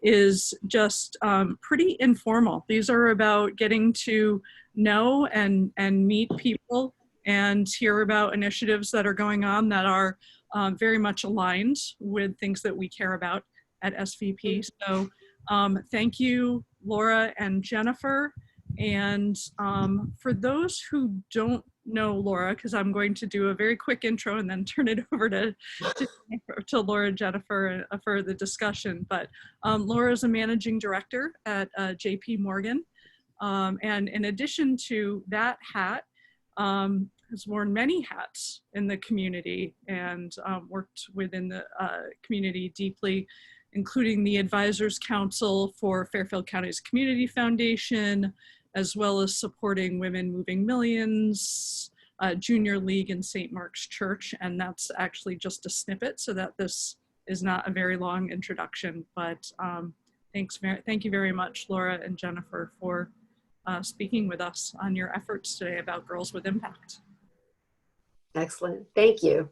is just pretty informal. These are about getting to know and meet people and hear about initiatives that are going on that are very much aligned with things that we care about at SVP. So thank you, Laura and Jennifer. And for those who don't know Laura, because I'm going to do a very quick intro and then turn it over to Laura and Jennifer for the discussion. But Laura is a managing director at JP Morgan. And in addition to that hat, has worn many hats in the community and worked within the community deeply, including the Advisors Council for Fairfield County's Community Foundation, as well as supporting Women Moving Millions, Junior League in St. Mark's Church. And that's actually just a snippet so that this is not a very long introduction. But thank you very much, Laura and Jennifer, for speaking with us on your efforts today about Girls with Impact. Excellent, thank you.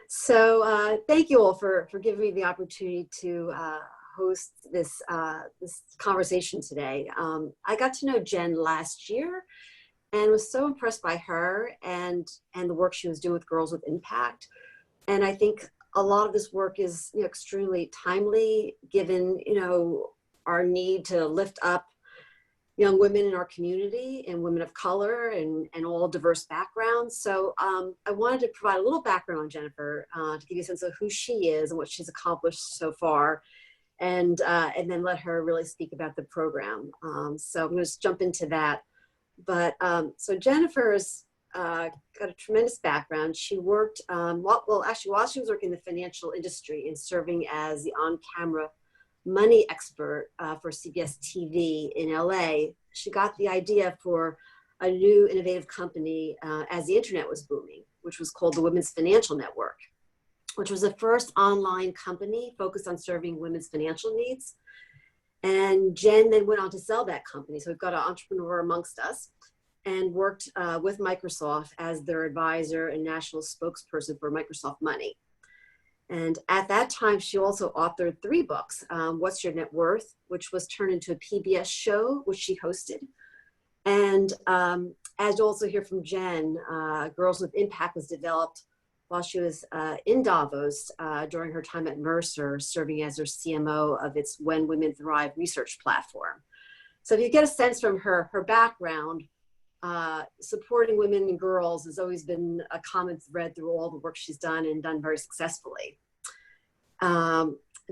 So thank you all for giving me the opportunity to host this conversation today. I got to know Jen last year and was so impressed by her and the work she was doing with Girls with Impact. And I think a lot of this work is extremely timely, given our need to lift up young women in our community and women of color and all diverse backgrounds. So I wanted to provide a little background on Jennifer to give you a sense of who she is and what she's accomplished so far, and then let her really speak about the program. So I'm going to jump into that. But so Jennifer's got a tremendous background. She worked, while she was working in the financial industry and serving as the on-camera money expert for CBS TV in LA, she got the idea for a new innovative company as the internet was booming, which was called the Women's Financial Network, which was the first online company focused on serving women's financial needs. And Jen then went on to sell that company. So we've got an entrepreneur amongst us, and worked with Microsoft as their advisor and national spokesperson for Microsoft Money. And at that time, she also authored 3 books, What's Your Net Worth, which was turned into a PBS show, which she hosted. And as you also hear from Jen, Girls with Impact was developed while she was in Davos during her time at Mercer, serving as her CMO of its When Women Thrive research platform. So if you get a sense from her background, supporting women and girls has always been a common thread through all the work she's done and done very successfully.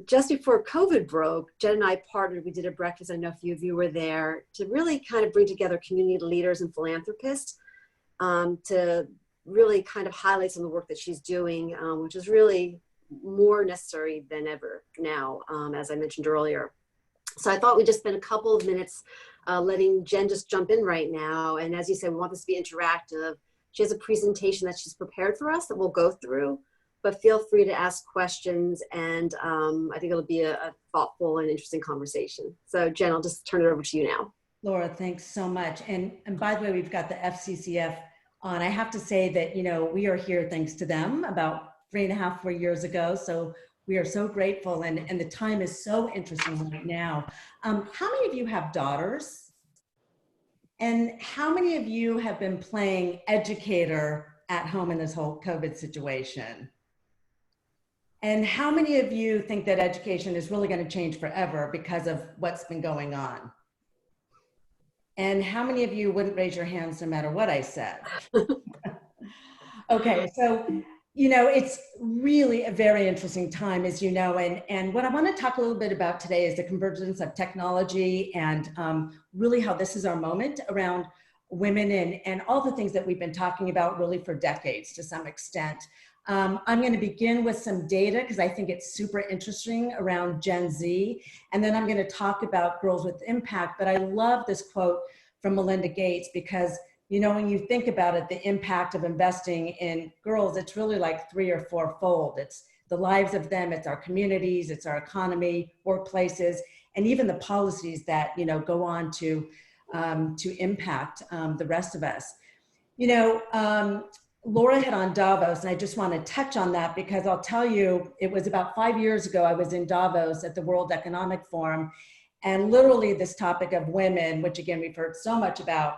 Just before COVID broke, Jen and I partnered, we did a breakfast, I know a few of you were there, to really kind of bring together community leaders and philanthropists to really kind of highlight some of the work that she's doing, which is really more necessary than ever now, as I mentioned earlier. So I thought we'd just spend a couple of minutes letting Jen just jump in right now. And as you said, we want this to be interactive. She has a presentation that she's prepared for us that we'll go through, but feel free to ask questions. And I think it'll be a thoughtful and interesting conversation. So Jen, I'll just turn it over to you now. Laura, thanks so much. And by the way, we've got the FCCF on. I have to say that, we are here thanks to them about 3.5, 4 years ago. So we are so grateful, and the time is so interesting right now. How many of you have daughters? And how many of you have been playing educator at home in this whole COVID situation? And how many of you think that education is really going to change forever because of what's been going on? And how many of you wouldn't raise your hands no matter what I said? Okay, so it's really a very interesting time, as you know, and what I want to talk a little bit about today is the convergence of technology and really how this is our moment around women and all the things that we've been talking about really for decades to some extent. I'm going to begin with some data because I think it's super interesting around Gen Z, and then I'm going to talk about Girls with Impact. But I love this quote from Melinda Gates because when you think about it, the impact of investing in girls, it's really like 3 or 4-fold. It's the lives of them, it's our communities, it's our economy, workplaces, and even the policies that, go on to impact the rest of us. Laura hit on Davos, and I just want to touch on that because I'll tell you, it was about 5 years ago, I was in Davos at the World Economic Forum, and literally this topic of women, which again, we've heard so much about,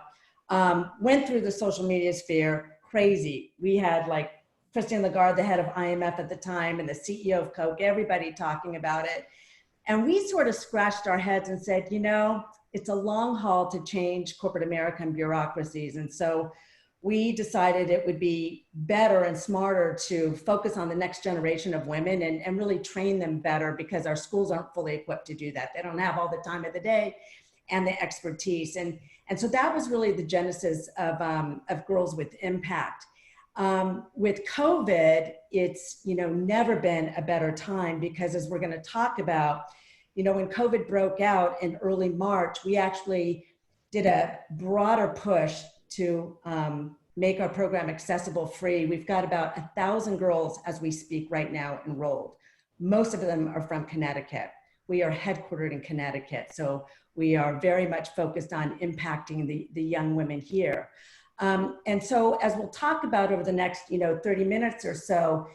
went through the social media sphere crazy. We had like Christine Lagarde, the head of IMF at the time, and the CEO of Coke, everybody talking about it. And we sort of scratched our heads and said, you know, it's a long haul to change corporate American bureaucracies. And so we decided it would be better and smarter to focus on the next generation of women and really train them better, because our schools aren't fully equipped to do that. They don't have all the time of the day and the expertise. And so that was really the genesis of Girls with Impact. With COVID, it's, you know, never been a better time, because as we're going to talk about, you know, when COVID broke out in early March, we actually did a broader push to make our program accessible free. We've got about 1,000 girls as we speak right now enrolled. Most of them are from Connecticut. We are headquartered in Connecticut, so we are very much focused on impacting the young women here. And so as we'll talk about over the next, you know, 30 minutes or so,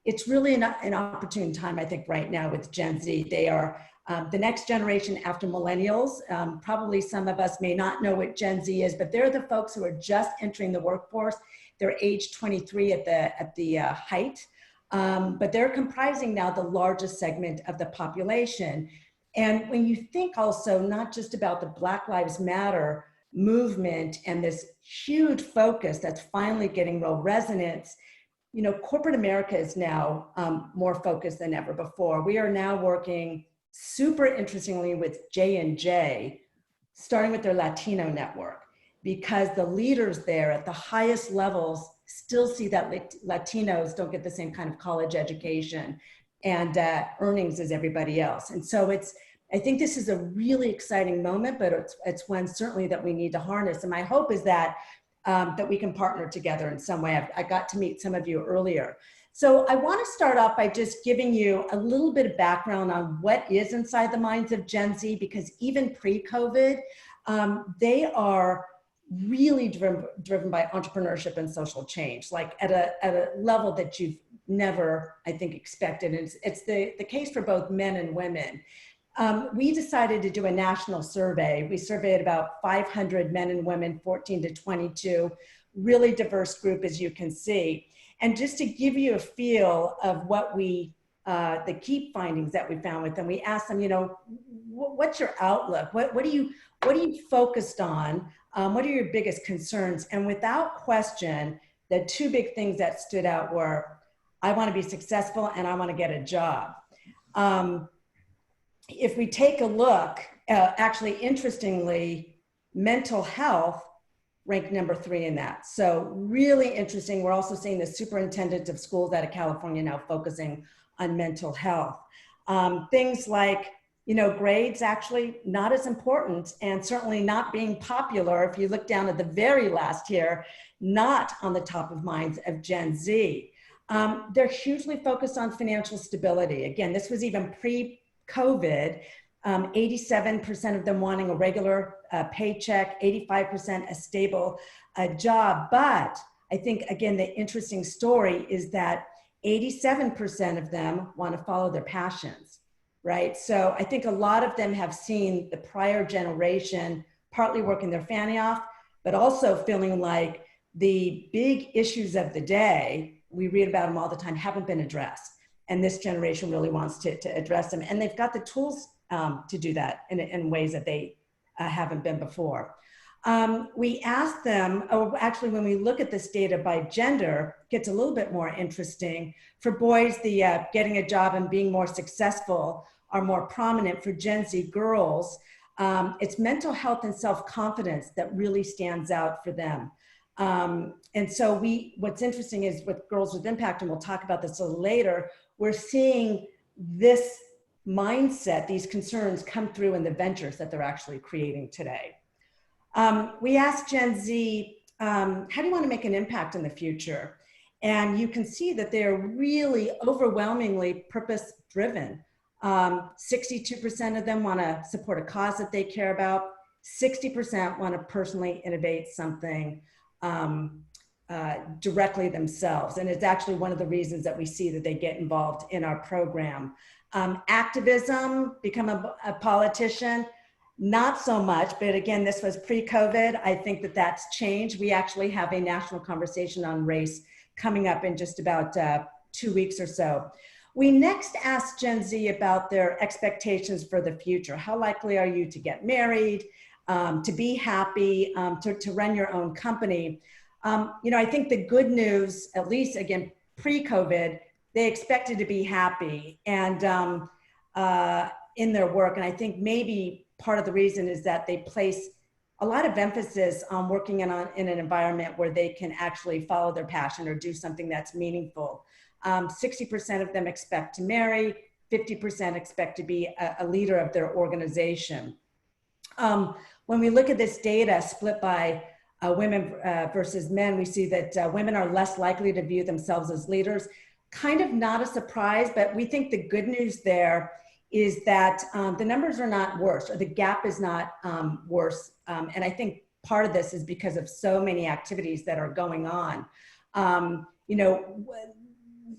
it's really an opportune time, I think, right now with Gen Z. They are the next generation after millennials. Probably some of us may not know what Gen Z is, but they're the folks who are just entering the workforce. They're age 23 at the height, but they're comprising now the largest segment of the population. And when you think also not just about the Black Lives Matter movement and this huge focus that's finally getting real resonance, you know, corporate America is now more focused than ever before. We are now working super interestingly with J&J, starting with their Latino network, because the leaders there at the highest levels still see that Latinos don't get the same kind of college education and earnings as everybody else. And so I think this is a really exciting moment, but it's one certainly that we need to harness. And my hope is that that we can partner together in some way. I got to meet some of you earlier. So I want to start off by just giving you a little bit of background on what is inside the minds of Gen Z, because even pre-COVID, they are really driven by entrepreneurship and social change, like at a level that you've never, I think, expected. And it's the case for both men and women. We decided to do a national survey. We surveyed about 500 men and women, 14 to 22, really diverse group, as you can see. And just to give you a feel of what the key findings that we found with them, we asked them, you know, what's your outlook? What are you focused on? What are your biggest concerns? And without question, the two big things that stood out were, I want to be successful and I want to get a job. If we take a look, actually, interestingly, mental health ranked number 3 in that. So really interesting. We're also seeing the superintendent of schools out of California now focusing on mental health. Things like, you know, grades actually not as important, and certainly not being popular. If you look down at the very last here, not on the top of minds of Gen Z. They're hugely focused on financial stability. Again, this was even pre-COVID. 87% of them wanting a regular paycheck, 85% a stable job. But I think, again, the interesting story is that 87% of them want to follow their passions, right? So I think a lot of them have seen the prior generation partly working their fanny off, but also feeling like the big issues of the day, we read about them all the time, haven't been addressed. And this generation really wants to address them. And they've got the tools to do that in ways that they haven't been before. We asked them, or actually when we look at this data by gender, it gets a little bit more interesting. For boys, the getting a job and being more successful are more prominent. For Gen Z girls, it's mental health and self-confidence that really stands out for them. And so what's interesting is with Girls with Impact, and we'll talk about this a little later, we're seeing this mindset, these concerns come through in the ventures that they're actually creating today. We asked Gen Z, how do you want to make an impact in the future? And you can see that they're really overwhelmingly purpose-driven. 62% of them want to support a cause that they care about. 60% want to personally innovate something directly themselves. And it's actually one of the reasons that we see that they get involved in our program. Activism, become a politician, not so much, but again, this was pre-COVID. I think that that's changed. We actually have a national conversation on race coming up in just about 2 weeks or so. We next asked Gen Z about their expectations for the future. How likely are you to get married, to be happy, to run your own company? I think the good news, at least again, pre-COVID, they expected to be happy and in their work. And I think maybe part of the reason is that they place a lot of emphasis on working in an environment where they can actually follow their passion or do something that's meaningful. 60% of them expect to marry, 50% expect to be a leader of their organization. When we look at this data split by women versus men, we see that women are less likely to view themselves as leaders. Kind of not a surprise, but we think the good news there is that the numbers are not worse, or the gap is not worse. And I think part of this is because of so many activities that are going on.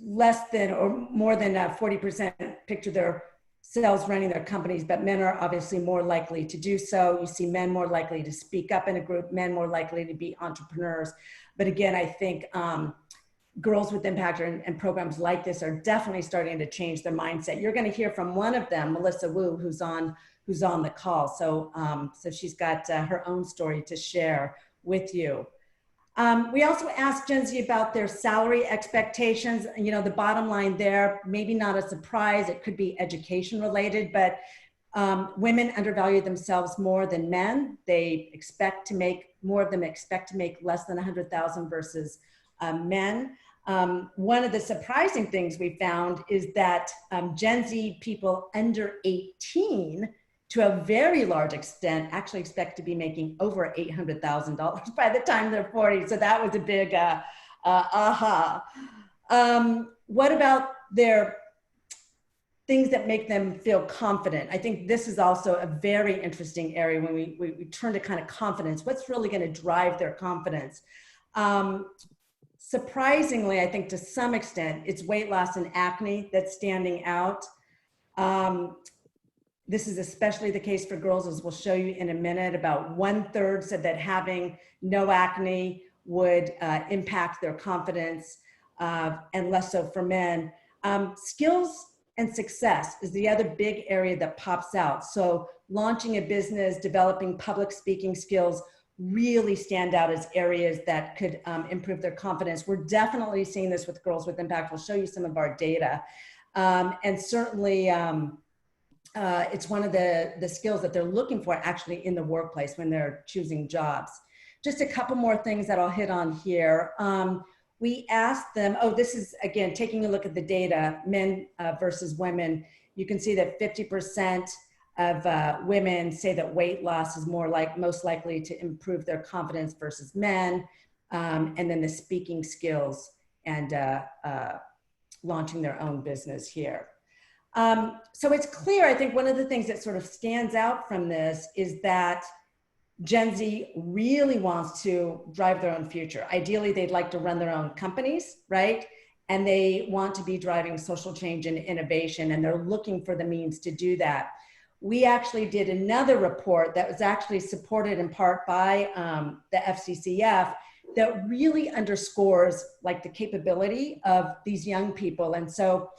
Less than or more than 40% picture themselves running their companies, but men are obviously more likely to do so. You see men more likely to speak up in a group, men more likely to be entrepreneurs. But again, I think Girls with Impact and programs like this are definitely starting to change their mindset. You're going to hear from one of them, Melissa Wu, who's on the call. So she's got her own story to share with you. We also asked Gen Z about their salary expectations. The bottom line there, maybe not a surprise, it could be education related, but women undervalue themselves more than men. They expect to make, more of them expect to make less than 100,000 versus men. One of the surprising things we found is that Gen Z people under 18 to a very large extent actually expect to be making over $800,000 by the time they're 40. So that was a big aha. What about their things that make them feel confident? I think this is also a very interesting area when we turn to kind of confidence. What's really going to drive their confidence? Surprisingly, I think to some extent, it's weight loss and acne that's standing out. This is especially the case for girls, as we'll show you in a minute. About 1/3 said that having no acne would impact their confidence, and less so for men. Skills and success is the other big area that pops out. So launching a business, developing public speaking skills really stand out as areas that could improve their confidence. We're definitely seeing this with Girls with Impact. We'll show you some of our data. And certainly, it's one of the skills that they're looking for actually in the workplace when they're choosing jobs. Just a couple more things that I'll hit on here. We asked them, this is, again, taking a look at the data, men versus women. You can see that 50% of women say that weight loss is most likely to improve their confidence versus men. And then the speaking skills and launching their own business here. So it's clear, I think one of the things that sort of stands out from this is that Gen Z really wants to drive their own future. Ideally, they'd like to run their own companies, right? And they want to be driving social change and innovation, and they're looking for the means to do that. We actually did another report that was actually supported in part by the FCCF that really underscores like the capability of these young people. And so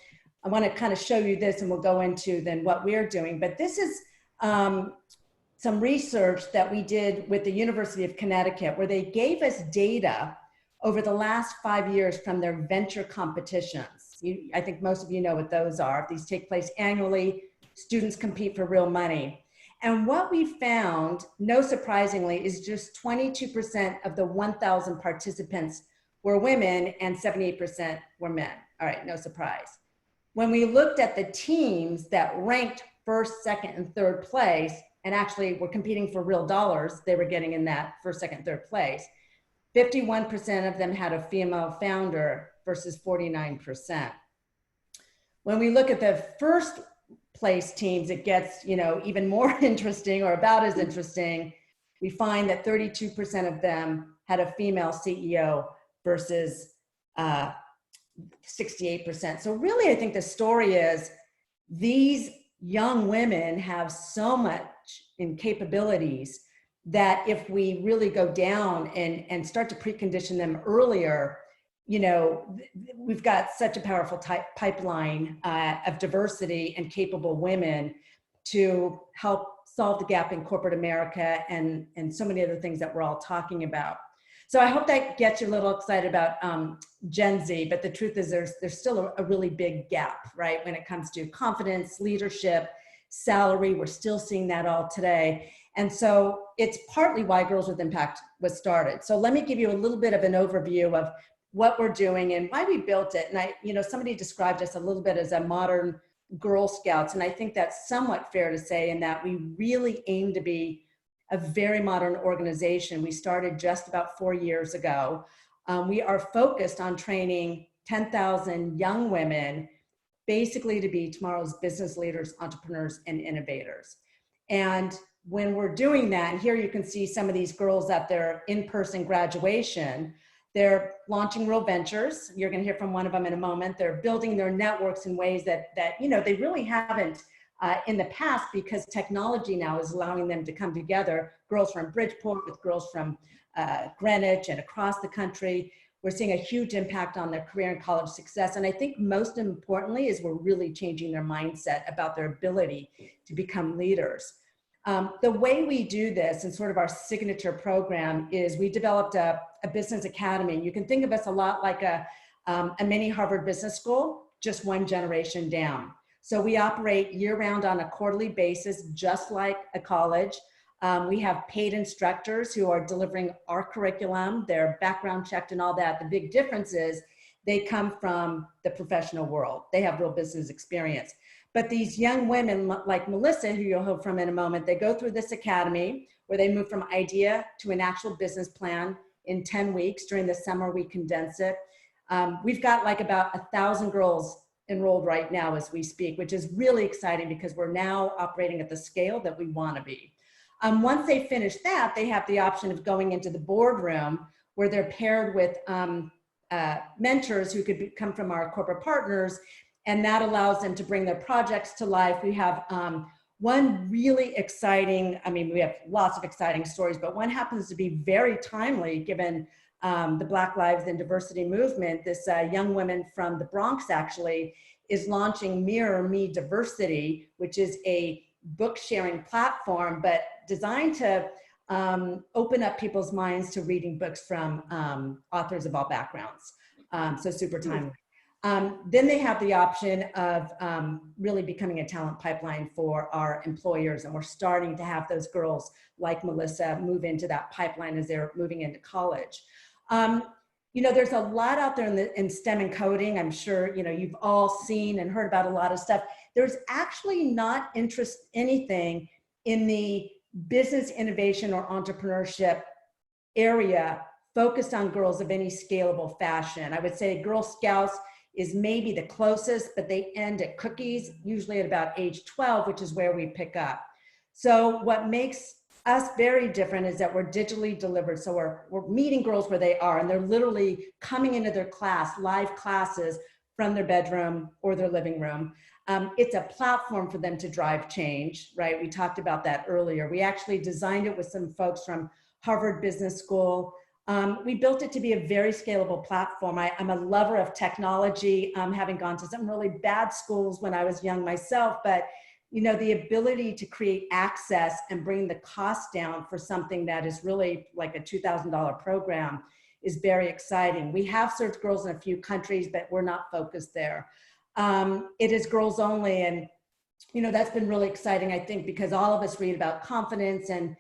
I want to kind of show you this, and we'll go into then what we're doing. But this is some research that we did with the University of Connecticut, where they gave us data over the last 5 years from their venture competitions. I think most of you know what those are. These take place annually. Students compete for real money. And what we found, no surprisingly, is just 22% of the 1,000 participants were women and 78% were men. All right, no surprise. When we looked at the teams that ranked first, second, and third place, and actually were competing for real dollars, they were getting in that first, second, third place, 51% of them had a female founder versus 49%. When we look at the first place teams, it gets even more interesting, or about as interesting. We find that 32% of them had a female CEO versus 68%. So really, I think the story is these young women have so much in capabilities that if we really go down and start to precondition them earlier, you know, we've got such a powerful pipeline of diversity and capable women to help solve the gap in corporate America and so many other things that we're all talking about. So I hope that gets you a little excited about Gen Z, but the truth is there's still a really big gap, right? When it comes to confidence, leadership, salary, we're still seeing that all today. And so it's partly why Girls with Impact was started. So let me give you a little bit of an overview of what we're doing and why we built it. And somebody described us a little bit as a modern Girl Scouts. And I think that's somewhat fair to say in that we really aim to be a very modern organization. We started just about 4 years ago. We are focused on training 10,000 young women basically to be tomorrow's business leaders, entrepreneurs, and innovators. And when we're doing that, and here you can see some of these girls at their in-person graduation, they're launching real ventures. You're going to hear from one of them in a moment. They're building their networks in ways that they really haven't in the past, because technology now is allowing them to come together. Girls from Bridgeport with girls from Greenwich and across the country. We're seeing a huge impact on their career and college success. And I think most importantly is we're really changing their mindset about their ability to become leaders. The way we do this and sort of our signature program is we developed a business academy. You can think of us a lot like a mini Harvard Business School, just one generation down. So we operate year-round on a quarterly basis, just like a college. We have paid instructors who are delivering our curriculum. They're background checked and all that. The big difference is they come from the professional world. They have real business experience. But these young women like Melissa, who you'll hear from in a moment, they go through this academy where they move from idea to an actual business plan in 10 weeks. During the summer, we condense it. We've got like about 1,000 girls enrolled right now as we speak, which is really exciting because we're now operating at the scale that we want to be. Once they finish that, they have the option of going into the boardroom where they're paired with mentors who could come from our corporate partners, and that allows them to bring their projects to life. We have one really exciting, we have lots of exciting stories, but one happens to be very timely given the Black Lives and Diversity movement. This young woman from the Bronx actually is launching Mirror Me Diversity, which is a book sharing platform, but designed to open up people's minds to reading books from authors of all backgrounds. So super timely. Then they have the option of really becoming a talent pipeline for our employers. And we're starting to have those girls like Melissa move into that pipeline as they're moving into college. There's a lot out there in STEM and coding. I'm sure, you've all seen and heard about a lot of stuff. There's actually not anything in the business innovation or entrepreneurship area focused on girls of any scalable fashion. I would say Girl Scouts is maybe the closest, but they end at cookies, usually at about age 12, which is where we pick up. So what makes us very different is that we're digitally delivered. So we're meeting girls where they are, and they're literally coming into their class, live classes from their bedroom or their living room. It's a platform for them to drive change, right? We talked about that earlier. We actually designed it with some folks from Harvard Business School. We built it to be a very scalable platform. I'm a lover of technology, having gone to some really bad schools when I was young myself, but the ability to create access and bring the cost down for something that is really like a $2,000 program is very exciting. We have served girls in a few countries, but we're not focused there. It is girls only, and that's been really exciting, I think, because all of us read about confidence and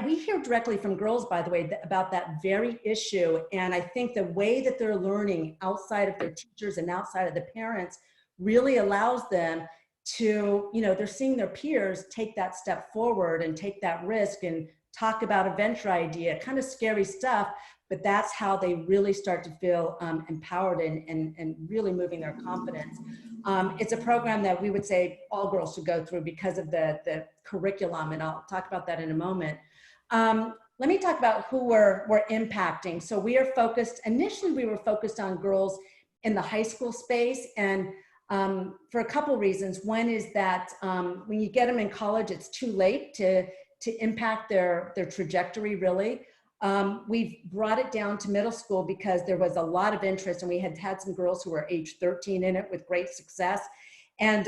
we hear directly from girls, by the way, about that very issue. And I think the way that they're learning outside of their teachers and outside of the parents really allows them to, they're seeing their peers take that step forward and take that risk and talk about a venture idea, kind of scary stuff, but that's how they really start to feel empowered and really moving their confidence. It's a program that we would say all girls should go through because of the curriculum, and I'll talk about that in a moment. let me talk about who we're impacting. So we are focused, initially we were focused on girls in the high school space, and for a couple reasons. One is that when you get them in college, it's too late to impact their trajectory, really. We've brought it down to middle school because there was a lot of interest, and we had some girls who were age 13 in it with great success. And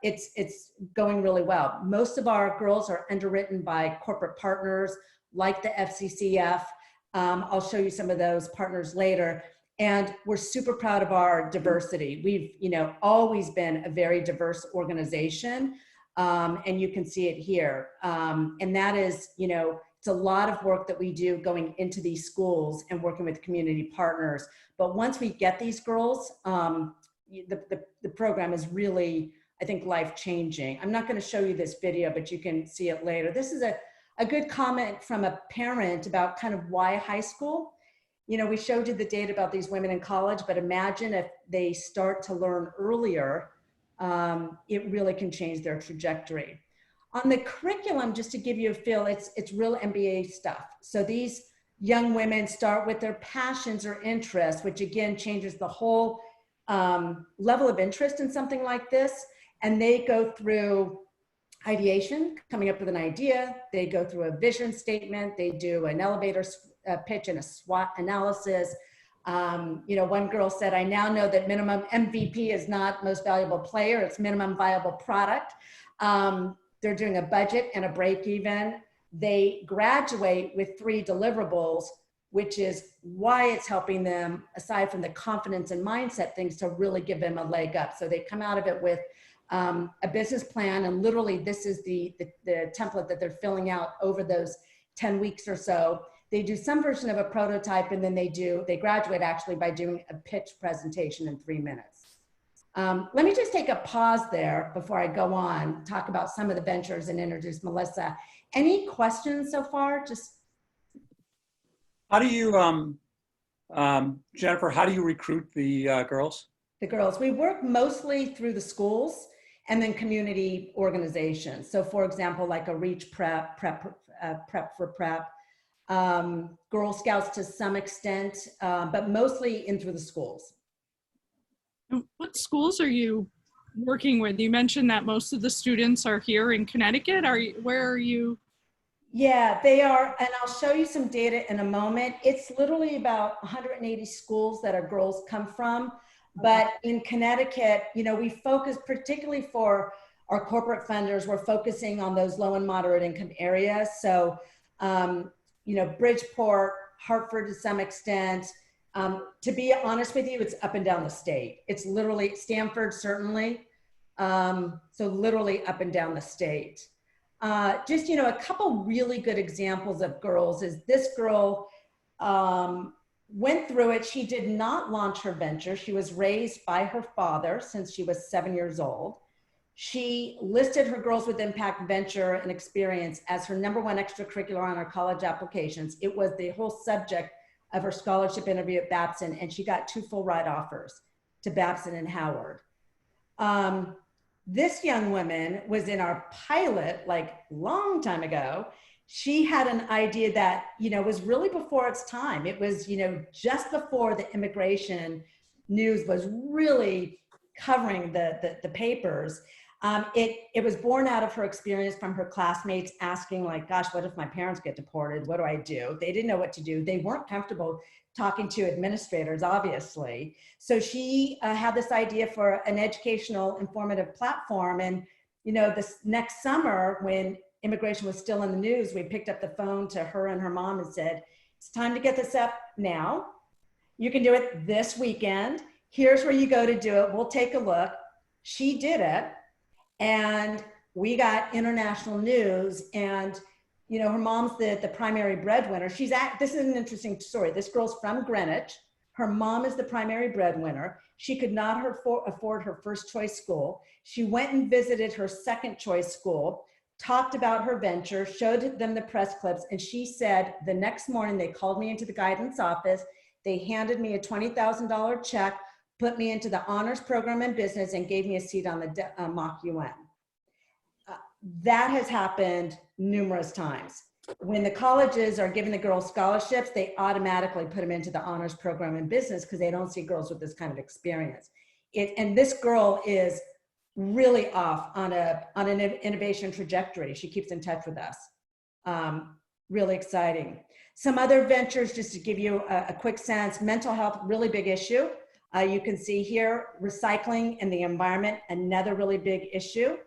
it's going really well. Most of our girls are underwritten by corporate partners like the FCCF. I'll show you some of those partners later. And we're super proud of our diversity. We've, always been a very diverse organization, and you can see it here. And that is, it's a lot of work that we do going into these schools and working with community partners. But once we get these girls, the program is really, I think, life-changing. I'm not going to show you this video, but you can see it later. This is a good comment from a parent about kind of why high school. We showed you the data about these women in college, but imagine if they start to learn earlier, it really can change their trajectory. On the curriculum, just to give you a feel, it's real MBA stuff. So these young women start with their passions or interests, which again changes the whole level of interest in something like this. And they go through ideation, coming up with an idea. They go through a vision statement. They do an elevator pitch and a SWOT analysis. One girl said, I now know that minimum MVP is not most valuable player, it's minimum viable product. They're doing a budget and a break even. They graduate with 3 deliverables, which is why it's helping them, aside from the confidence and mindset things, to really give them a leg up. So they come out of it with a business plan, and literally this is the template that they're filling out over those 10 weeks or so. They do some version of a prototype, and then they graduate actually by doing a pitch presentation in 3 minutes. Let me just take a pause there before I go on, talk about some of the ventures and introduce Melissa. Any questions so far? Just. How do you, Jennifer, how do you recruit the girls? The girls, we work mostly through the schools and then community organizations. So for example, like a Reach Prep for Prep, Girl Scouts to some extent, but mostly in through the schools. What schools are you working with? You mentioned that most of the students are here in Connecticut. Where are you? Yeah, they are, and I'll show you some data in a moment. It's literally about 180 schools that our girls come from. But in Connecticut, we focus particularly for our corporate funders, we're focusing on those low and moderate income areas. So, Bridgeport, Hartford to some extent. To be honest with you, it's up and down the state. It's literally Stanford, certainly. So literally up and down the state. Just, a couple really good examples of girls is this girl went through it. She did not launch her venture. She was raised by her father since she was 7 years old. She listed her Girls with Impact venture and experience as her #1 extracurricular on her college applications. It was the whole subject of her scholarship interview at Babson, and she got 2 full ride offers to Babson and Howard. This young woman was in our pilot, like long time ago. She had an idea that, was really before its time. It was, just before the immigration news was really covering the papers. It was born out of her experience from her classmates asking like, gosh, what if my parents get deported? What do I do? They didn't know what to do. They weren't comfortable talking to administrators, obviously. So she had this idea for an educational, informative platform. And, this next summer when immigration was still in the news, we picked up the phone to her and her mom and said, it's time to get this up now. You can do it this weekend. Here's where you go to do it. We'll take a look. She did it. And we got international news, and her mom's the primary breadwinner. This is an interesting story. This girl's from Greenwich. Her mom is the primary breadwinner. She could not afford her first choice school. She went and visited her second choice school, talked about her venture, showed them the press clips, and she said the next morning they called me into the guidance office. They handed me a $20,000 check, put me into the honors program in business, and gave me a seat on the mock UN. That has happened numerous times. when the colleges are giving the girls scholarships, they automatically put them into the honors program in business because they don't see girls with this kind of experience. And this girl is really off on an innovation trajectory. She keeps in touch with us. Really exciting. Some other ventures, just to give you a quick sense, mental health, really big issue. You can see here, recycling and the environment, another really big issue.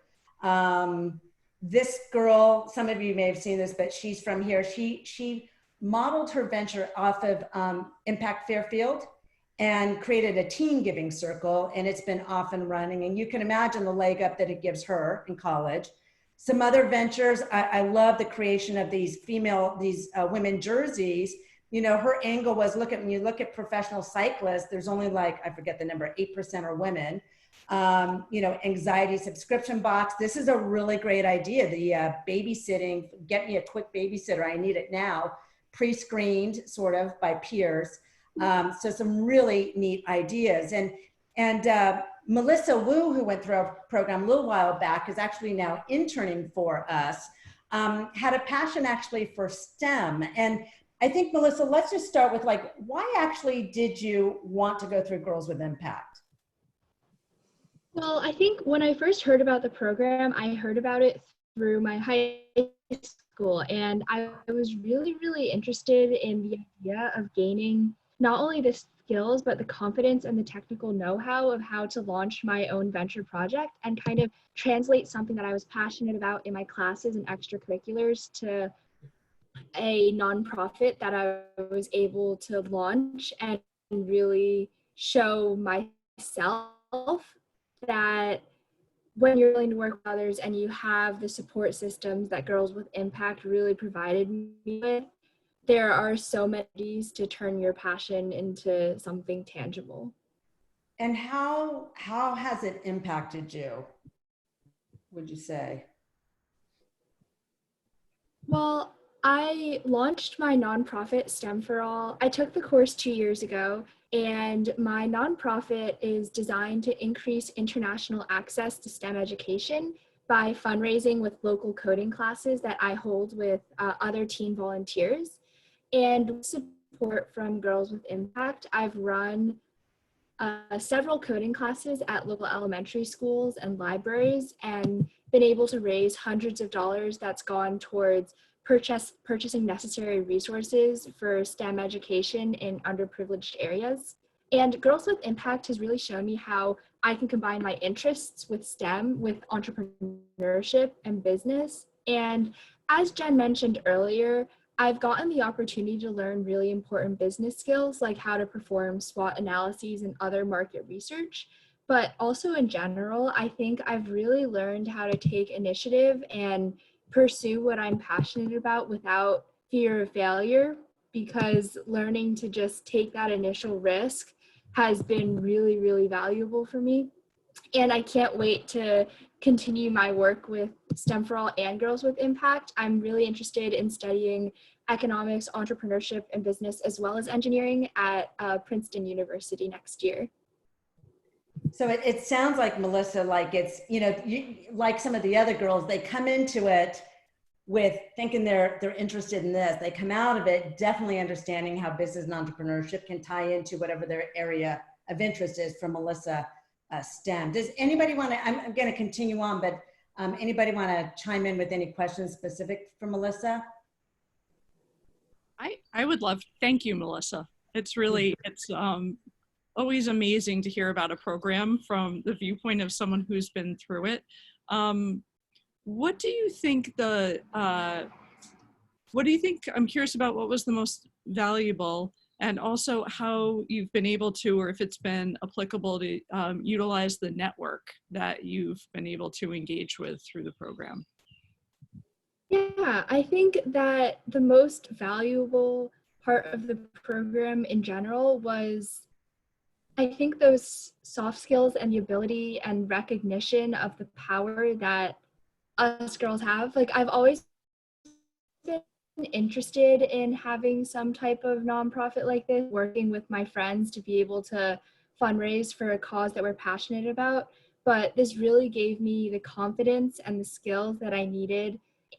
This girl, some of you may have seen this, but she's from here. She modeled her venture off of Impact Fairfield and created a teen giving circle, and it's been off and running. And you can imagine the leg up that it gives her in college. Some other ventures, I love the creation of these women jerseys. You know, her angle was, when you look at professional cyclists, there's only like, I forget the number, 8% are women. You know, anxiety subscription box. This is a really great idea. The babysitting, get me a quick babysitter, I need it now, pre-screened sort of by peers. So some really neat ideas. And Melissa Wu, who went through our program a little while back, is actually now interning for us, had a passion actually for STEM. And I think, Melissa, let's just start with like, why actually did you want to go through Girls with Impact? Well, I think when I first heard about the program, I heard about it through my high school, and I was really, really interested in the idea of gaining not only the skills, but the confidence and the technical know-how of how to launch my own venture project and kind of translate something that I was passionate about in my classes and extracurriculars to a nonprofit that I was able to launch and really show myself that when you're willing to work with others and you have the support systems that Girls with Impact really provided me with, there are so many ways to turn your passion into something tangible. And how has it impacted you, would you say? Well, I launched my nonprofit STEM for All. I took the course 2 years ago, and my nonprofit is designed to increase international access to STEM education by fundraising with local coding classes that I hold with other teen volunteers. And with support from Girls with Impact, I've run several coding classes at local elementary schools and libraries and been able to raise hundreds of dollars that's gone towards purchasing necessary resources for STEM education in underprivileged areas. And Girls with Impact has really shown me how I can combine my interests with STEM with entrepreneurship and business. And as Jen mentioned earlier, I've gotten the opportunity to learn really important business skills like how to perform SWOT analyses and other market research. But also in general, I think I've really learned how to take initiative and pursue what I'm passionate about without fear of failure, because learning to just take that initial risk has been really, really valuable for me. And I can't wait to continue my work with STEM for All and Girls with Impact. I'm really interested in studying economics, entrepreneurship, and business, as well as engineering at Princeton University next year. So it sounds like, Melissa, like it's, you know, like some of the other girls, they come into it with thinking they're interested in this. They come out of it definitely understanding how business and entrepreneurship can tie into whatever their area of interest is. For Melissa, STEM. Does anybody want to, I'm going to continue on, but anybody want to chime in with any questions specific for Melissa? I would love, thank you, Melissa. It's really, it's always amazing to hear about a program from the viewpoint of someone who's been through it. What do you think I'm curious about what was the most valuable, and also how you've been able to, or if it's been applicable to utilize the network that you've been able to engage with through the program. Yeah, I think that the most valuable part of the program in general was, I think, those soft skills and the ability and recognition of the power that us girls have. Like, I've always been interested in having some type of nonprofit like this, working with my friends to be able to fundraise for a cause that we're passionate about. But this really gave me the confidence and the skills that I needed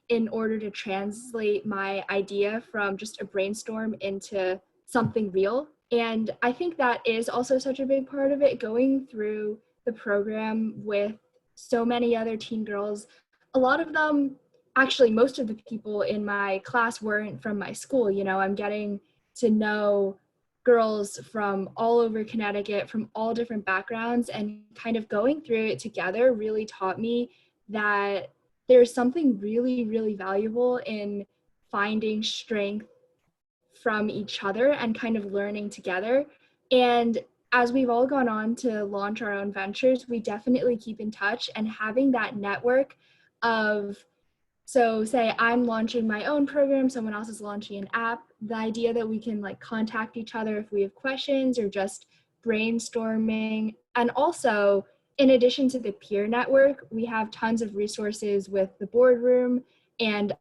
in order to translate my idea from just a brainstorm into something real. And I think that is also such a big part of it, going through the program with so many other teen girls. A lot of them, actually, most of the people in my class weren't from my school. You know, I'm getting to know girls from all over Connecticut, from all different backgrounds, and kind of going through it together really taught me that there's something really, really valuable in finding strength from each other and kind of learning together. And as we've all gone on to launch our own ventures, we definitely keep in touch, and having that network of, so say I'm launching my own program, someone else is launching an app, the idea that we can like contact each other if we have questions or just brainstorming. And also, in addition to the peer network, we have tons of resources with the boardroom and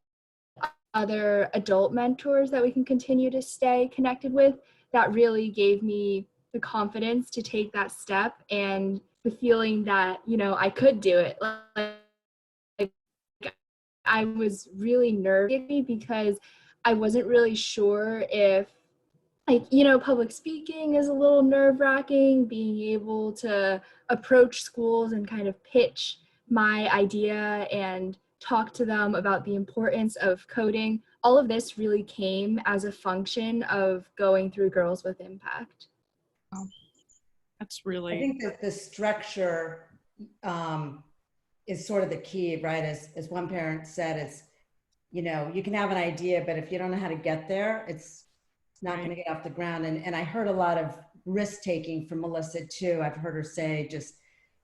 other adult mentors that we can continue to stay connected with. That really gave me the confidence to take that step, and the feeling that, you know, I could do it. Like, I was really nervous because I wasn't really sure if, like, you know, public speaking is a little nerve-wracking, being able to approach schools and kind of pitch my idea and talk to them about the importance of coding. All of this really came as a function of going through Girls with Impact. Oh, that's I really, think that the structure is sort of the key, right? As one parent said, it's, you know, you can have an idea, but if you don't know how to get there, it's not going to get off the ground. And I heard a lot of risk taking from Melissa too. I've heard her say just,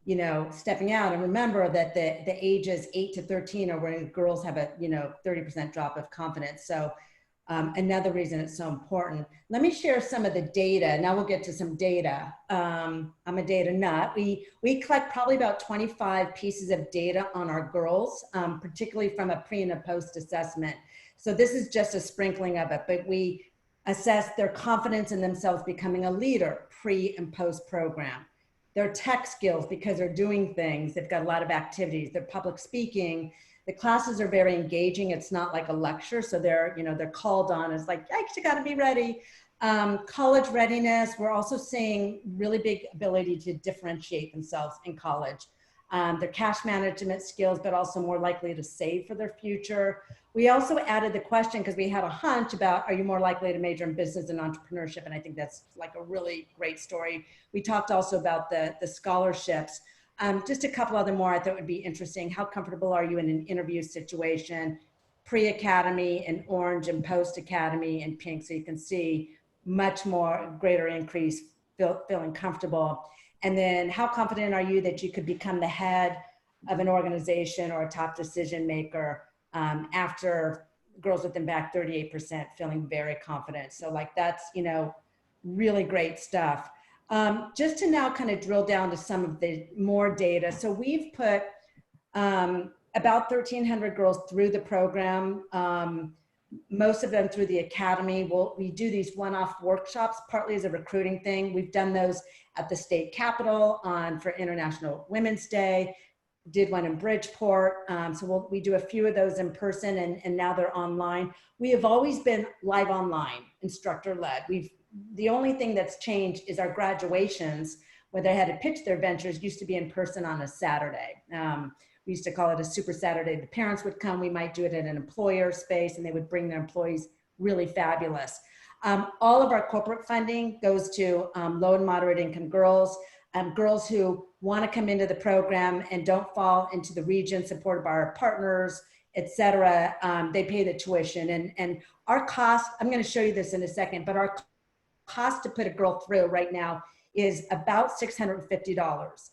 you know, stepping out. And remember that the ages 8 to 13 are when girls have a, you know, 30% drop of confidence. So another reason it's so important. Let me share some of the data. Now we'll get to some data. I'm a data nut. We collect probably about 25 pieces of data on our girls, particularly from a pre and a post assessment. So this is just a sprinkling of it, but we assess their confidence in themselves becoming a leader pre and post program. Their tech skills, because they're doing things, they've got a lot of activities, their public speaking. The classes are very engaging. It's not like a lecture. So they're, you know, they're called on as like, yikes, you got to be ready. College readiness. We're also seeing really big ability to differentiate themselves in college. Their cash management skills, but also more likely to save for their future. We also added the question because we had a hunch about, are you more likely to major in business and entrepreneurship? And I think that's like a really great story. We talked also about the scholarships. Just a couple other more I thought would be interesting. How comfortable are you in an interview situation? Pre-academy in orange and post-academy in pink. So you can see much more greater increase, feeling comfortable. And then how confident are you that you could become the head of an organization or a top decision maker after Girls with Impact, 38%, feeling very confident. So like that's, you know, really great stuff. Just to now kind of drill down to some of the more data. So we've put about 1,300 girls through the program, most of them through the academy. We do these one-off workshops, partly as a recruiting thing. We've done those at the state capitol for International Women's Day, did one in Bridgeport. So we do a few of those in person, and now they're online. We have always been live online, instructor-led. The only thing that's changed is our graduations, where they had to pitch their ventures, used to be in person on a Saturday. We used to call it a super Saturday. The parents would come. We might do it in an employer space, and they would bring their employees. Really fabulous. All of our corporate funding goes to low and moderate income girls, girls who want to come into the program and don't fall into the region supported by our partners, et cetera. They pay the tuition. And our cost, I'm going to show you this in a second, but our cost to put a girl through right now is about $650.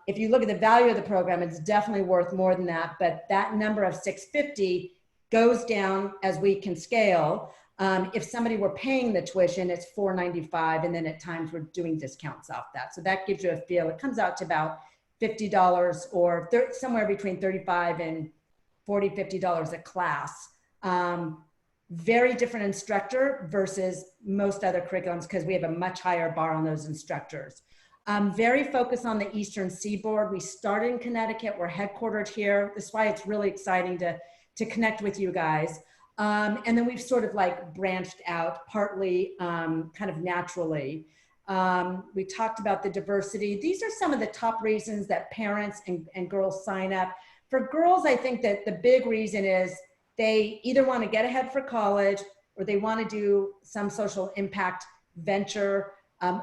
If you look at the value of the program, it's definitely worth more than that, but that number of $650 goes down as we can scale. If somebody were paying the tuition, it's $495, and then at times we're doing discounts off that. So that gives you a feel. It comes out to about $50 or somewhere between $35 and $40, $50 a class. Very different instructor versus most other curriculums because we have a much higher bar on those instructors. Very focused on the Eastern Seaboard. We started in Connecticut. We're headquartered here. That's why it's really exciting to to connect with you guys. And then we've sort of like branched out partly kind of naturally. We talked about the diversity. These are some of the top reasons that parents and girls sign up. For girls, I think that the big reason is they either want to get ahead for college or they want to do some social impact venture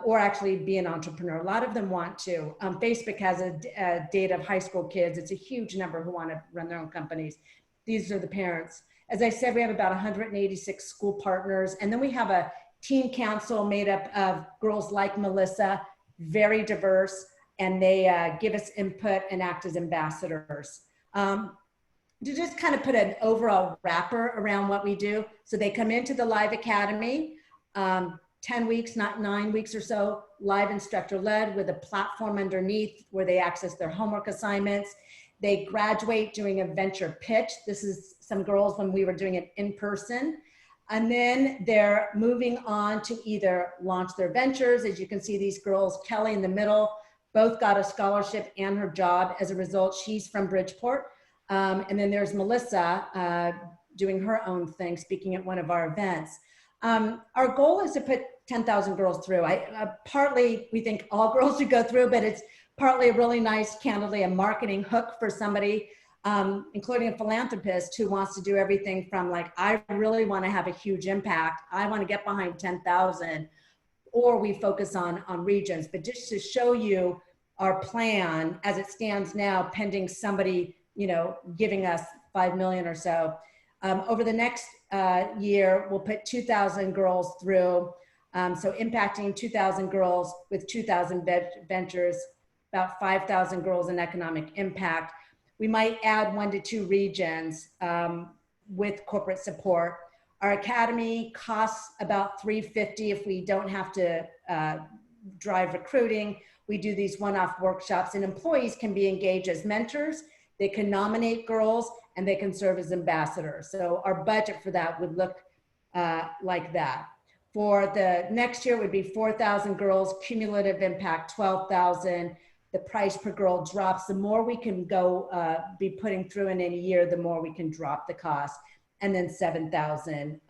or actually be an entrepreneur. A lot of them want to. Facebook has a data of high school kids. It's a huge number who want to run their own companies. These are the parents. As I said, we have about 186 school partners. And then we have a teen council made up of girls like Melissa, very diverse, and they give us input and act as ambassadors. To just kind of put an overall wrapper around what we do. So they come into the Live Academy, 10 weeks, not 9 weeks or so, live instructor led with a platform underneath where they access their homework assignments. They graduate doing a venture pitch. This is some girls when we were doing it in person. And then they're moving on to either launch their ventures. As you can see, these girls, Kelly in the middle, both got a scholarship and her job as a result. She's from Bridgeport. And then there's Melissa doing her own thing, speaking at one of our events. Our goal is to put 10,000 girls through. Partly, we think all girls should go through, but it's partly a really nice, candidly, a marketing hook for somebody, including a philanthropist who wants to do everything from like, I really want to have a huge impact. I want to get behind 10,000, or we focus on regions. But just to show you our plan as it stands now, pending somebody, you know, giving us 5 million or so. Over the next year, we'll put 2,000 girls through. So impacting 2,000 girls with 2,000 ventures, about 5,000 girls in economic impact. We might add 1 to 2 regions with corporate support. Our academy costs about $350 if we don't have to drive recruiting. We do these one-off workshops, and employees can be engaged as mentors. They can nominate girls and they can serve as ambassadors. So our budget for that would look like that. For the next year, it would be 4,000 girls, cumulative impact 12,000. The price per girl drops. The more we can go be putting through in any year, the more we can drop the cost. And then 7,000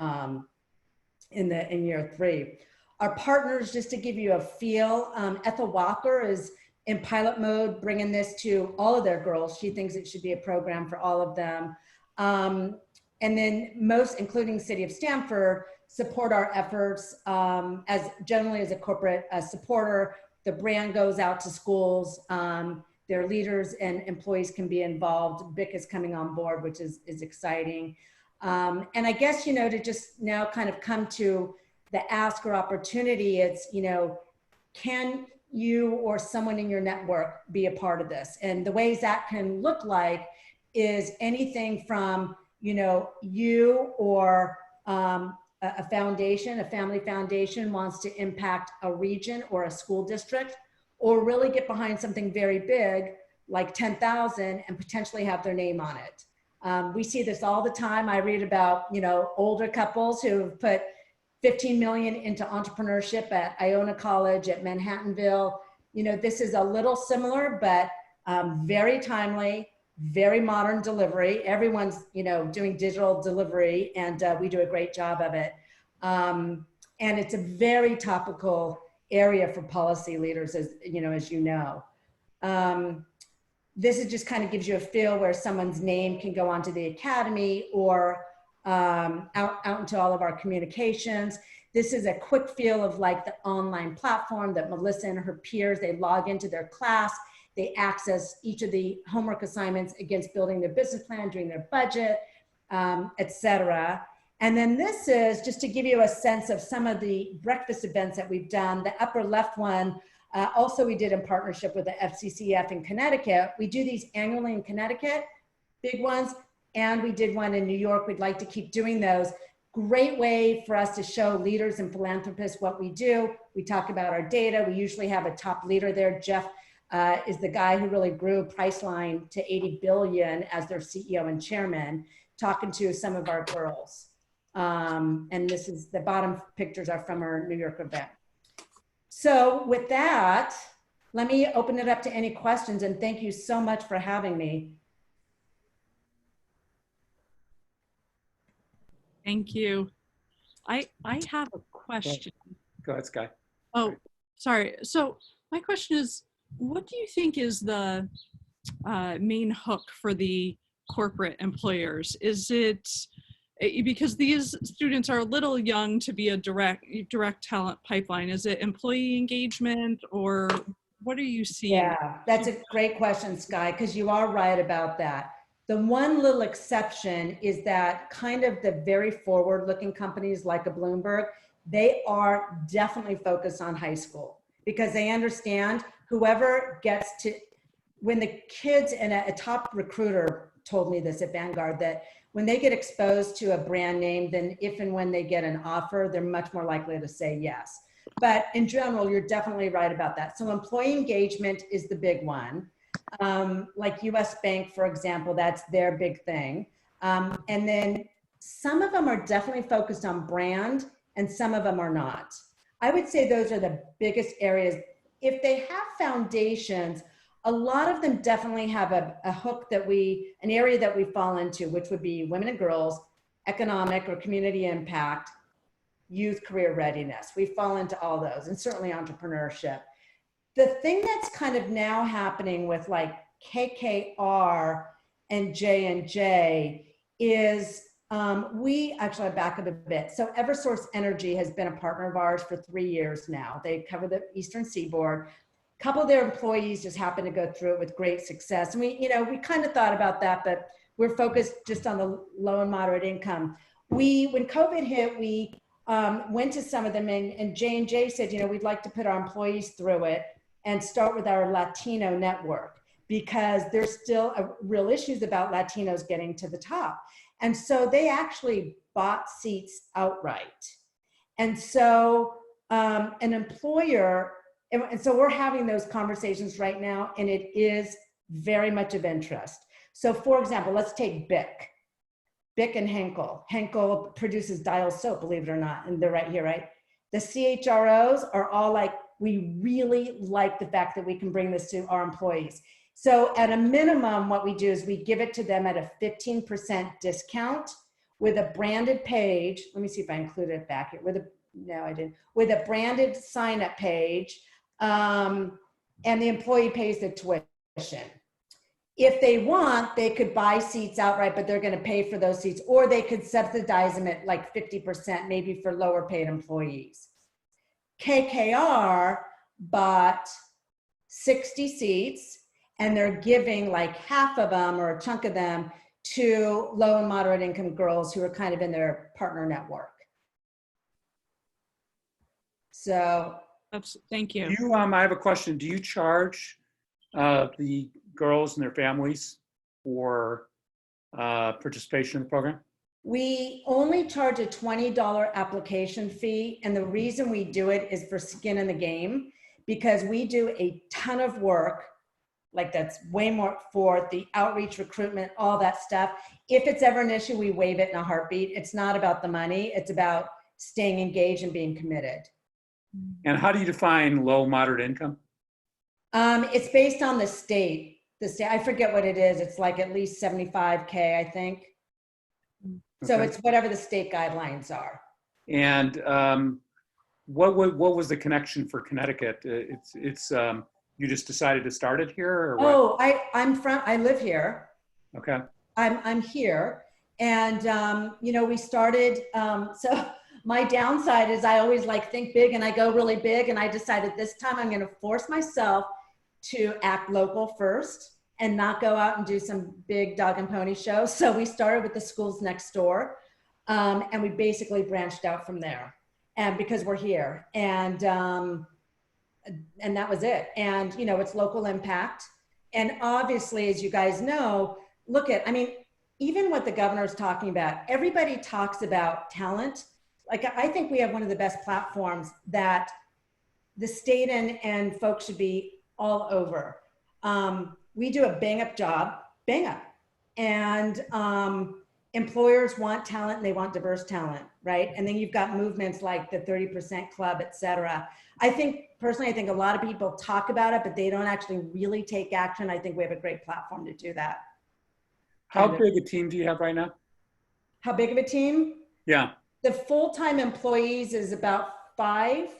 in year 3. Our partners, just to give you a feel, Ethel Walker is in pilot mode, bringing this to all of their girls. She thinks it should be a program for all of them. And then most, including City of Stamford, support our efforts as generally as a corporate supporter. The brand goes out to schools. Their leaders and employees can be involved. BIC is coming on board, which is exciting. And I guess, you know, to just now kind of come to the ask or opportunity, it's, you know, can you or someone in your network be a part of this? And the ways that can look like is anything from, you know, you or a foundation, a family foundation wants to impact a region or a school district, or really get behind something very big like 10,000 and potentially have their name on it. We see this all the time. I read about, you know, older couples who have put 15 million into entrepreneurship at Iona College at Manhattanville. You know, this is a little similar, but very timely, very modern delivery. Everyone's, you know, doing digital delivery, and we do a great job of it. And it's a very topical area for policy leaders, as you know. This is just kind of gives you a feel where someone's name can go onto the academy or out into all of our communications. This is a quick feel of like the online platform that Melissa and her peers, they log into their class, they access each of the homework assignments against building their business plan, doing their budget, etc. And then this is just to give you a sense of some of the breakfast events that we've done. The upper left one, also we did in partnership with the FCCF in Connecticut. We do these annually in Connecticut, big ones, and we did one in New York. We'd like to keep doing those. Great way for us to show leaders and philanthropists what we do. We talk about our data. We usually have a top leader there. Jeff is the guy who really grew Priceline to 80 billion as their CEO and chairman, talking to some of our girls. And this is, the bottom pictures are from our New York event. So with that, let me open it up to any questions, and thank you so much for having me. Thank you. I have a question. Go ahead, Sky. Oh, sorry. So my question is, what do you think is the main hook for the corporate employers? Is it because these students are a little young to be a direct talent pipeline? Is it employee engagement, or what are you seeing? Yeah, that's a great question, Sky, because you are right about that. The one little exception is that kind of the very forward-looking companies like a Bloomberg, they are definitely focused on high school because they understand whoever gets to, when the kids, and a top recruiter told me this at Vanguard, that when they get exposed to a brand name, then if and when they get an offer, they're much more likely to say yes. But in general, you're definitely right about that. So employee engagement is the big one. Like US Bank, for example, that's their big thing. And then some of them are definitely focused on brand and some of them are not. I would say those are the biggest areas. If they have foundations, a lot of them definitely have a hook that an area that we fall into, which would be women and girls, economic or community impact, youth career readiness. We fall into all those, and certainly entrepreneurship. The thing that's kind of now happening with like KKR and J&J is we actually back up a bit. So Eversource Energy has been a partner of ours for 3 years now. They cover the Eastern Seaboard. A couple of their employees just happened to go through it with great success. And we kind of thought about that, but we're focused just on the low and moderate income. When COVID hit, we went to some of them, and J&J said, we'd like to put our employees through it and start with our Latino network because there's still real issues about Latinos getting to the top. And so they actually bought seats outright. And so an employer, and so we're having those conversations right now, and it is very much of interest. So for example, let's take Bic. Bic and Henkel. Henkel produces Dial soap, believe it or not, and they're right here, right? The CHROs are all like, we really like the fact that we can bring this to our employees. So at a minimum, what we do is we give it to them at a 15% discount with a branded page. Let me see if I included it back here. No, I didn't. With a branded sign-up page, and the employee pays the tuition. If they want, they could buy seats outright, but they're going to pay for those seats, or they could subsidize them at like 50%, maybe for lower paid employees. KKR bought 60 seats, and they're giving like half of them or a chunk of them to low and moderate income girls who are kind of in their partner network. So thank you. I have a question. Do you charge the girls and their families for participation in the program? We only charge a $20 application fee. And the reason we do it is for skin in the game, because we do a ton of work, like that's way more for the outreach, recruitment, all that stuff. If it's ever an issue, we waive it in a heartbeat. It's not about the money. It's about staying engaged and being committed. And how do you define low, moderate income? It's based on the state. I forget what it is. It's like at least 75K, I think. Okay. So it's whatever the state guidelines are. And what was the connection for Connecticut? You just decided to start it here, or what? Oh, I live here. Okay. I'm here, and we started. So my downside is I always think big, and I go really big. And I decided this time I'm going to force myself to act local first and not go out and do some big dog and pony shows. So we started with the schools next door, and we basically branched out from there. And because we're here, and that was it. And it's local impact. And obviously, as you guys know, even what the governor's talking about, everybody talks about talent. I think we have one of the best platforms that the state and folks should be all over. We do a bang up job, bang up. And employers want talent and they want diverse talent, right? And then you've got movements like the 30% Club, et cetera. Personally, I think a lot of people talk about it, but they don't actually really take action. I think we have a great platform to do that. How big a team do you have right now? How big of a team? Yeah. The full-time employees is about 5.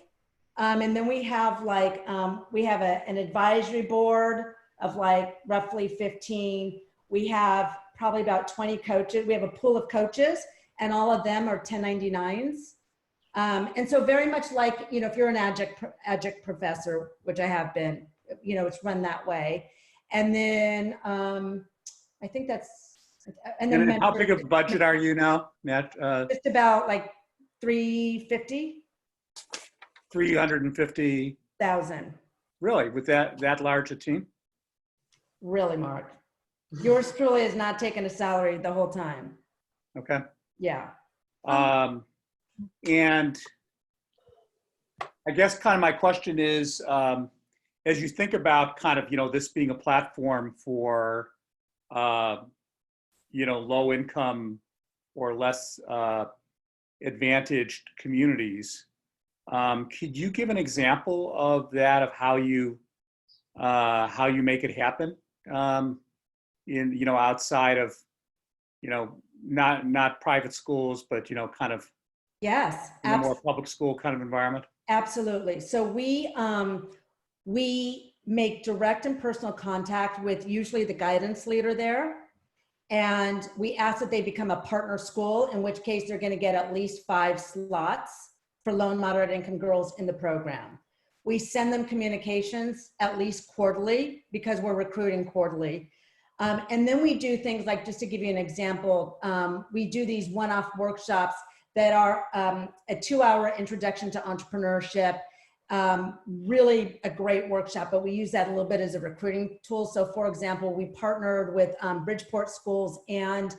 And then we have like, we have an advisory board of like roughly 15. We have probably about 20 coaches. We have a pool of coaches and all of them are 1099s. And so very much like, you know, if you're an adjunct professor, which I have been, you know, it's run that way. And then I think that's, and then how big of a budget are you now, Matt? Just about like 350,000. 350,000. Really, with that large a team? Really, Mark. Yours truly has not taken a salary the whole time. Okay. Yeah. And I guess kind of my question is, as you think about kind of, you know, this being a platform for, you know, low income or less advantaged communities, could you give an example of that, of how you make it happen in, you know, outside of, you know, not private schools, but, you know, kind of Yes, in a more public school kind of environment? absolutely. So we make direct and personal contact with usually the guidance leader there. And we ask that they become a partner school, in which case they're going to get at least 5 slots for low and moderate income girls in the program. We send them communications at least quarterly because we're recruiting quarterly. And then we do things like, just to give you an example, we do these one-off workshops that are a 2-hour introduction to entrepreneurship. Really a great workshop, but we use that a little bit as a recruiting tool. So for example, we partnered with Bridgeport Schools and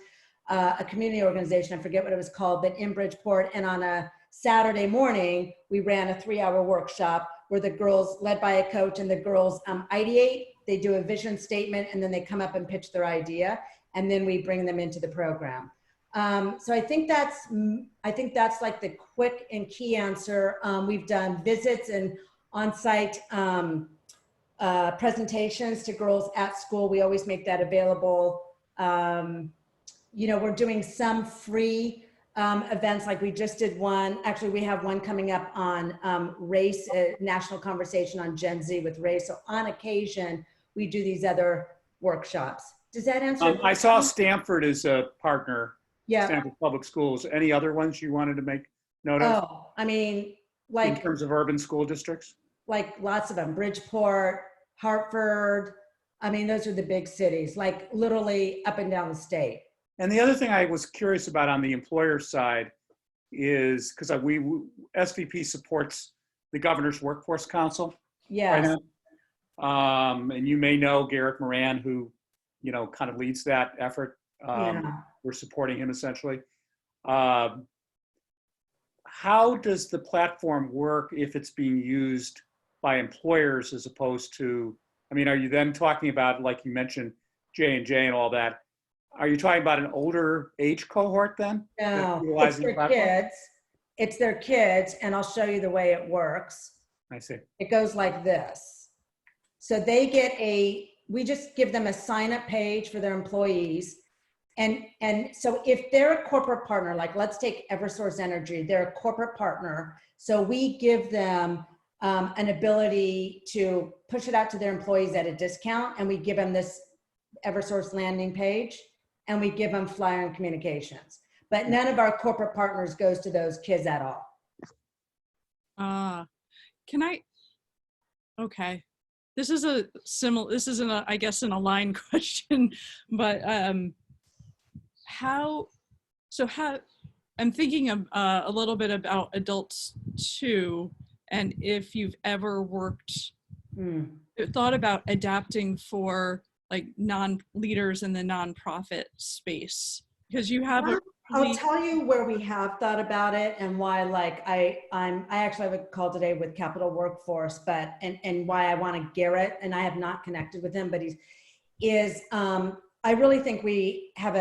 a community organization, I forget what it was called, but in Bridgeport, and on a Saturday morning, we ran a 3-hour workshop where the girls, led by a coach, and the girls ideate, they do a vision statement, and then they come up and pitch their idea, and then we bring them into the program. So I think that's like the quick and key answer. We've done visits and on-site presentations to girls at school. We always make that available. You know, we're doing some free events, like we just did one. Actually, we have one coming up on race, a national conversation on Gen Z with race. So on occasion, we do these other workshops. Does that answer? I saw Stanford as a partner. Yeah. Stanford Public Schools. Any other ones you wanted to make note of? Oh, I mean, like in terms of urban school districts? Like lots of them, Bridgeport, Hartford. I mean, those are the big cities, like literally up and down the state. And the other thing I was curious about on the employer side is, because SVP supports the Governor's Workforce Council. Yes. Right, and you may know Garrett Moran, who, you know, kind of leads that effort. Yeah. We're supporting him essentially. How does the platform work if it's being used by employers as opposed to, I mean, are you then talking about, like you mentioned, J&J and all that? Are you talking about an older age cohort then? No, it's their kids. It's their kids, and I'll show you the way it works. I see. It goes like this. So they get we just give them a sign-up page for their employees. And so if they're a corporate partner, like let's take Eversource Energy, they're a corporate partner. So we give them an ability to push it out to their employees at a discount, and we give them this Eversource landing page, and we give them flyer and communications. But none of our corporate partners goes to those kids at all. Okay. This is I guess an aligned question, but I'm thinking of a little bit about adults too, and if you've ever thought about adapting for like non-leaders in the nonprofit space, because you have I'll tell you where we have thought about it and why. Like I actually have a call today with Capital Workforce, but and why I want Garrett, and I have not connected with him, but I really think we have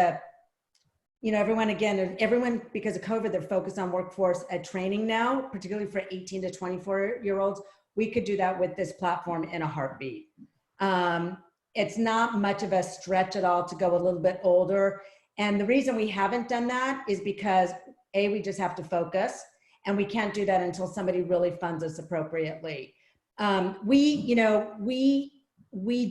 everyone because of COVID, they're focused on workforce training now, particularly for 18 to 24-year-olds. We could do that with this platform in a heartbeat. It's not much of a stretch at all to go a little bit older. And the reason we haven't done that is because we just have to focus, and we can't do that until somebody really funds us appropriately. We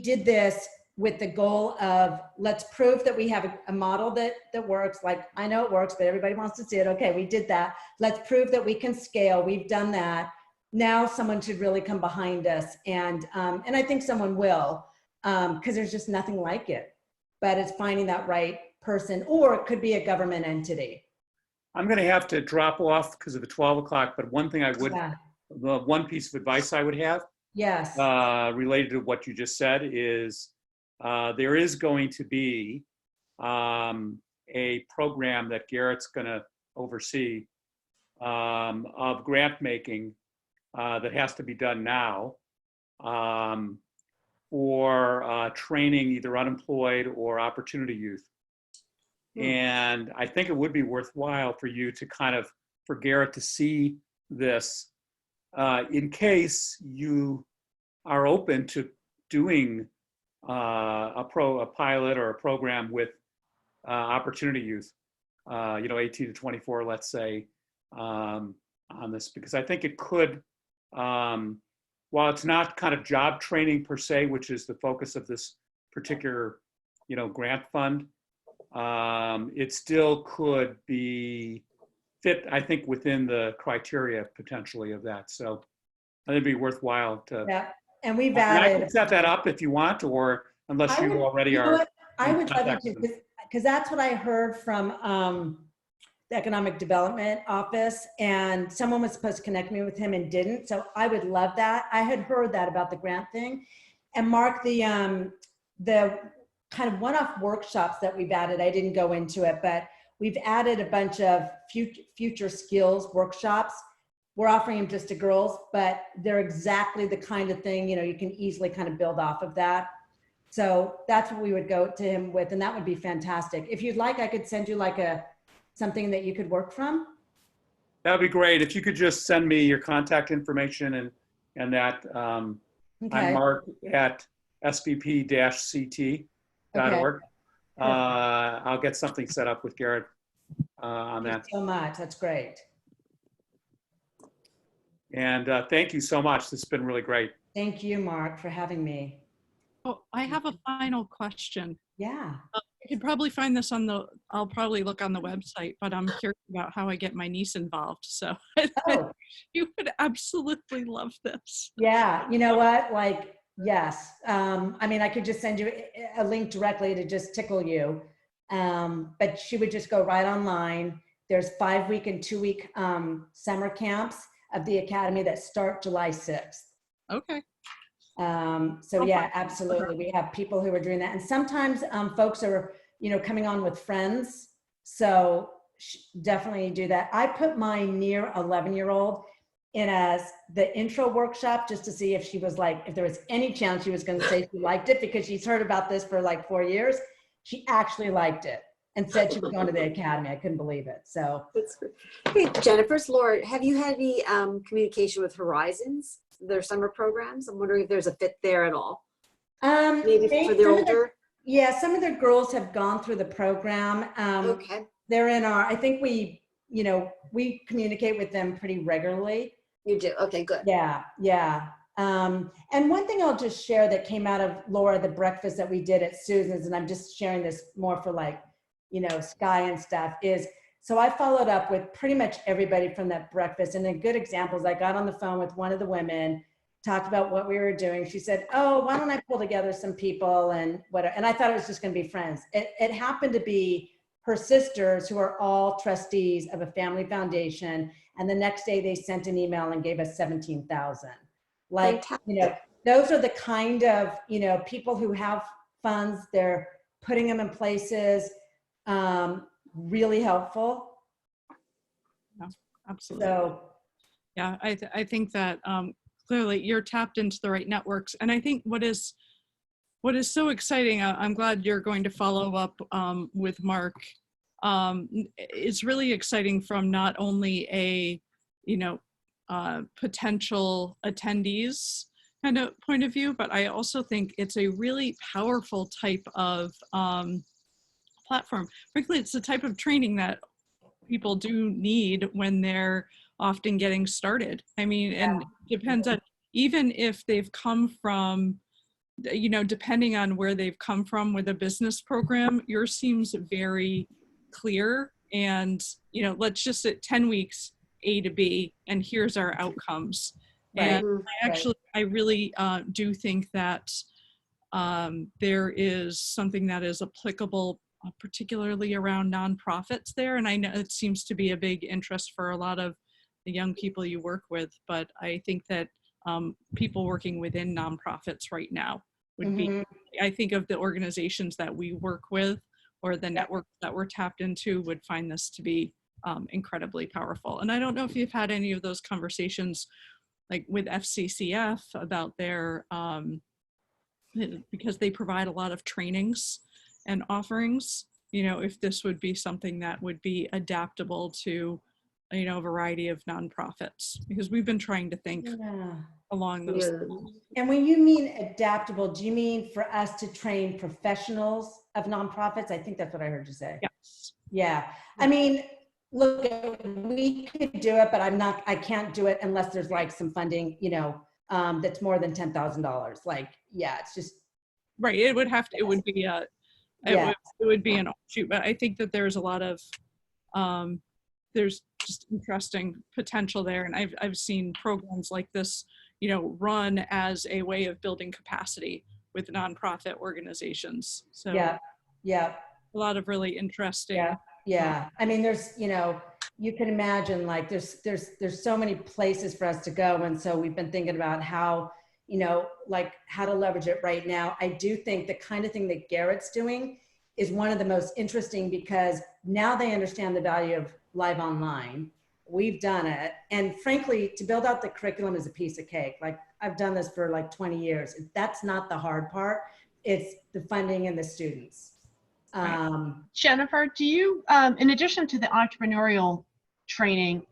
did this with the goal of, let's prove that we have a model that works. Like, I know it works, but everybody wants to see it. Okay, we did that. Let's prove that we can scale. We've done that. Now someone should really come behind us. And I think someone will, because there's just nothing like it. But it's finding that right person, or it could be a government entity. I'm going to have to drop off because of the 12 o'clock, but one thing I would, the one piece of advice I would have, yes, related to what you just said is, there is going to be a program that Garrett's going to oversee of grant making that has to be done now for training either unemployed or opportunity youth. And I think it would be worthwhile for you to for Garrett to see this in case you are open to doing a pilot or a program with opportunity youth, 18 to 24, let's say, on this, because I think it could, while it's not kind of job training per se, which is the focus of this particular, grant fund, it still could be fit, I think, within the criteria potentially of that. So I think it'd be worthwhile to. yeah. And we've I added. can set that up if you want, or unless you already are. I would love you to, because that's what I heard from the Economic Development Office, and someone was supposed to connect me with him and didn't. So I would love that. I had heard that about the grant thing. And Mark, the kind of one-off workshops that we've added, I didn't go into it, but we've added a bunch of future skills workshops. We're offering them just to girls, but they're exactly the kind of thing, you can easily kind of build off of that. So that's what we would go to him with, and that would be fantastic. If you'd like, I could send you like something that you could work from. That would be great. If you could just send me your contact information and that. Okay. I'm Mark at svp-ct.org. Okay. I'll get something set up with Garrett on that. Thank you so much. That's great. And thank you so much. This has been really great. Thank you, Mark, for having me. Oh, I have a final question. Yeah. You could probably find this I'll probably look on the website, but I'm curious about how I get my niece involved. So you would absolutely love this. Yeah. You know what? Like, yes. I mean, I could just send you a link directly to just tickle you. But she would just go right online. There's 5-week and 2-week summer camps of the Academy that start July 6th. Okay. So yeah, absolutely. We have people who are doing that. And sometimes folks are, coming on with friends. So definitely do that. I put my near 11-year-old in as the intro workshop just to see if she was if there was any chance she was going to say she liked it, because she's heard about this for like 4 years. She actually liked it and said she was going to the Academy. I couldn't believe it. So. Hey, Jennifer's Laura, have you had any communication with Horizons, their summer programs? I'm wondering if there's a fit there at all. Maybe for the older. Yeah, some of their girls have gone through the program. Okay. They're in I think we communicate with them pretty regularly. You do? Okay, good. Yeah, yeah. And one thing I'll just share that came out of Laura, the breakfast that we did at Susan's, and I'm just sharing this more for Sky and stuff, is, so I followed up with pretty much everybody from that breakfast. And a good example is I got on the phone with one of the women, talked about what we were doing. She said, oh, why don't I pull together some people and whatever. And I thought it was just going to be friends. It happened to be her sisters, who are all trustees of a family foundation. And the next day they sent an email and gave us 17,000. Those are the kind of, people who have funds. They're putting them in places, really helpful. Yeah, absolutely. So, yeah, I think that clearly you're tapped into the right networks. And I think what is so exciting, I'm glad you're going to follow up with Mark. It's really exciting from not only a, potential attendees kind of point of view, but I also think it's a really powerful type of platform. Frankly, it's the type of training that people do need when they're often getting started. I mean, and it depends on, even if they've come from, you know, depending on where they've come from with a business program, yours seems very clear. And, you know, let's just at 10 weeks, A to B, and here's our outcomes. Right. And I really do think that there is something that is applicable, particularly around nonprofits there. And I know it seems to be a big interest for a lot of the young people you work with, but I think that people working within nonprofits right now would be, I think of the organizations that we work with or the networks that we're tapped into would find this to be incredibly powerful. And I don't know if you've had any of those conversations like with FCCF about their, because they provide a lot of trainings and offerings, you know, if this would be something that would be adaptable to, you know, a variety of nonprofits, because we've been trying to think along those lines. And when you mean adaptable, do you mean for us to train professionals of nonprofits? I think that's what I heard you say. Yes. Yeah. I mean, look, we could do it, but I can't do it unless there's like some funding, you know, that's more than $10,000. Like, yeah, it's just. Right. It would have to, it would be a, it would be an offshoot, but I think that there's a lot of, there's just interesting potential there. And I've seen programs like this, you know, run as a way of building capacity with nonprofit organizations. So yeah, a lot of really interesting. Yeah. I mean, there's, you know, you can imagine like there's so many places for us to go. And so we've been thinking about how, you know, like how to leverage it right now. I do think the kind of thing that Garrett's doing is one of the most interesting because now they understand the value of live online. We've done it. And frankly, to build out the curriculum is a piece of cake. Like I've done this for like 20 years. That's not the hard part. It's the funding and the students. Jennifer, do you, in addition to the entrepreneurial training,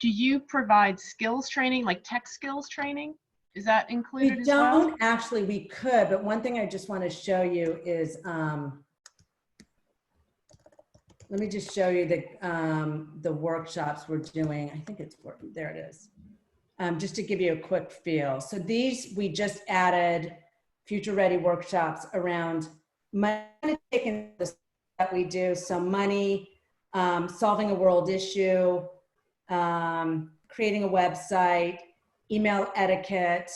do you provide skills training, like tech skills training? Is that included as well? We don't actually, we could, but one thing I just want to show you is, let me just show you the workshops we're doing. I think it's working, there it is. Just to give you a quick feel. So these, we just added future ready workshops around money, taking the that we do, so money, solving a world issue, creating a website, email etiquette,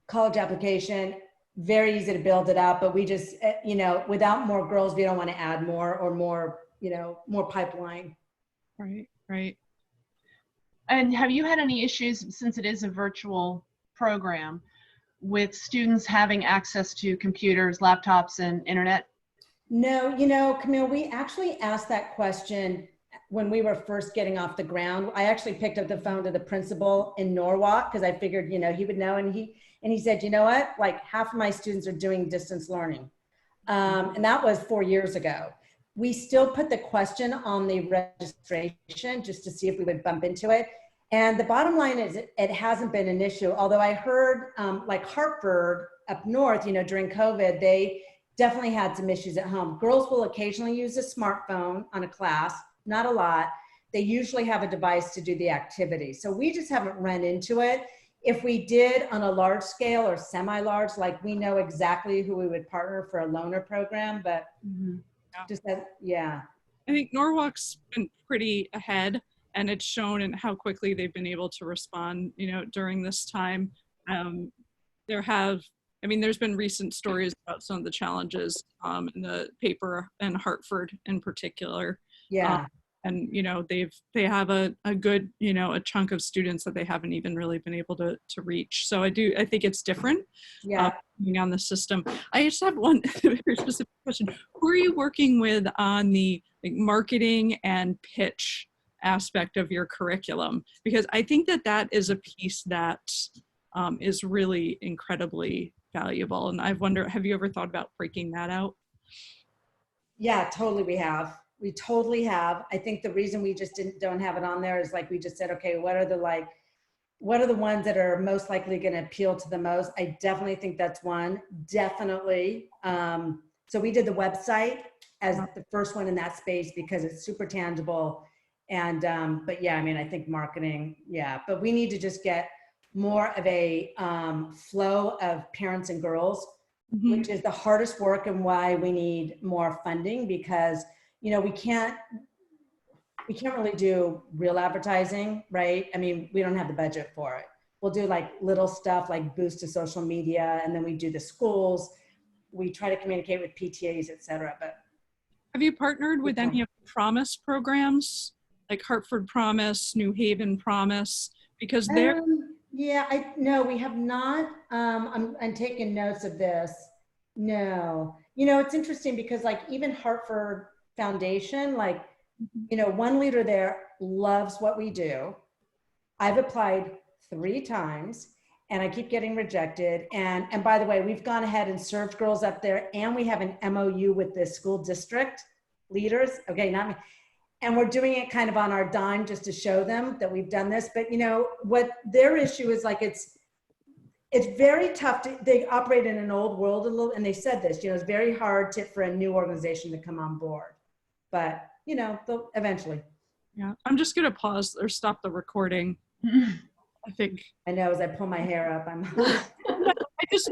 college application, very easy to build it up, but we just, you know, without more girls, we don't want to add more or more, you know, more pipeline. Right. And have you had any issues, since it is a virtual program, with students having access to computers, laptops, and internet? No, you know, Camille, we actually asked that question when we were first getting off the ground. I actually picked up the phone to the principal in Norwalk because I figured, you know, he would know. And he said, you know what, like half of my students are doing distance learning. And that was 4 years ago. We still put the question on the registration just to see if we would bump into it. And the bottom line is it hasn't been an issue. Although I heard like Hartford up north, you know, during COVID, they definitely had some issues at home. Girls will occasionally use a smartphone on a class, not a lot. They usually have a device to do the activity. So we just haven't run into it. If we did on a large scale or semi-large, like we know exactly who we would partner for a loaner program, but just that, yeah. I think Norwalk's been pretty ahead, and it's shown in how quickly they've been able to respond, you know, during this time. There's been recent stories about some of the challenges in the paper in Hartford in particular. Yeah. And, you know, they have a good, you know, a chunk of students that they haven't even really been able to reach. So I think it's different. Yeah. On the system. I just have one very specific question. Who are you working with on the marketing and pitch aspect of your curriculum? Because I think that is a piece that is really incredibly valuable. And I've wondered, have you ever thought about breaking that out? Yeah, totally. We totally have. I think the reason we just don't have it on there is like we just said, okay, what are the ones that are most likely going to appeal to the most? I definitely think that's one. Definitely. So we did the website. as the first one in that space because it's super tangible. And, but yeah, I mean, I think marketing, yeah, but we need to just get more of a flow of parents and girls, which is the hardest work and why we need more funding because, you know, we can't really do real advertising, right? I mean, we don't have the budget for it. We'll do like little stuff like boost to social media, and then we do the schools. We try to communicate with PTAs, et cetera. But have you partnered with any of the Promise programs, like Hartford Promise, New Haven Promise? Because they're yeah, no, we have not. I'm taking notes of this. No, you know, it's interesting because like even Hartford Foundation, like, you know, one leader there loves what we do. I've applied 3 times and I keep getting rejected. And by the way, we've gone ahead and served girls up there, and we have an MOU with the school district leaders. Okay, not me. And we're doing it kind of on our dime just to show them that we've done this. But you know, what their issue is like, it's very tough to, they operate in an old world a little, and they said this, you know, it's very hard for a new organization to come on board. But you know, they'll eventually. Yeah, I'm just gonna pause or stop the recording. I think. I know, as I pull my hair up, I'm. I just